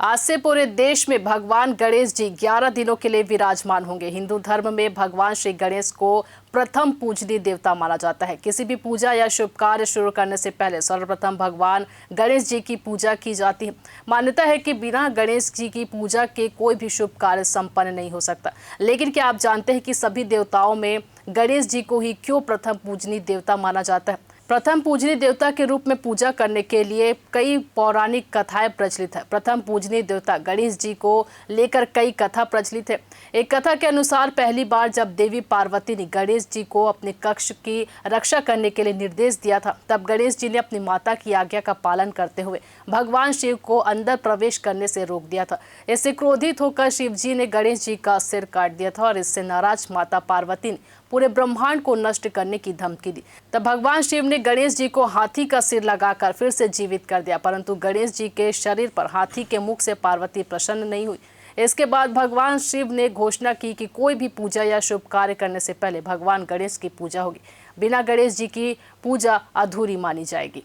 आज से पूरे देश में भगवान गणेश जी 11 दिनों के लिए विराजमान होंगे। हिंदू धर्म में भगवान श्री गणेश को प्रथम पूजनीय देवता माना जाता है। किसी भी पूजा या शुभ कार्य शुरू करने से पहले सर्वप्रथम भगवान गणेश जी की पूजा की जाती है। मान्यता है कि बिना गणेश जी की पूजा के कोई भी शुभ कार्य संपन्न नहीं हो सकता। लेकिन क्या आप जानते हैं कि सभी देवताओं में गणेश जी को ही क्यों प्रथम पूजनीय देवता माना जाता है? प्रथम पूजनीय देवता के रूप में पूजा करने के लिए कई पौराणिक कथाएं प्रचलित है। प्रथम पूजनीय देवता गणेश जी को लेकर कई कथा प्रचलित है। एक कथा के अनुसार पहली बार जब देवी पार्वती ने गणेश जी को अपने कक्ष की रक्षा करने के लिए निर्देश दिया था, तब गणेश जी ने अपनी माता की आज्ञा का पालन करते हुए भगवान शिव को अंदर प्रवेश करने से रोक दिया था। इससे क्रोधित होकर शिव जी ने गणेश जी का सिर काट दिया था और इससे नाराज माता पार्वती ने पूरे ब्रह्मांड को नष्ट करने की धमकी दी। तब भगवान शिव ने गणेश जी को हाथी का सिर लगाकर फिर से जीवित कर दिया, परंतु गणेश जी के शरीर पर हाथी के मुख से पार्वती प्रसन्न नहीं हुई। इसके बाद भगवान शिव ने घोषणा की कि कोई भी पूजा या शुभ कार्य करने से पहले भगवान गणेश की पूजा होगी। बिना गणेश जी की पूजा अधूरी मानी जाएगी।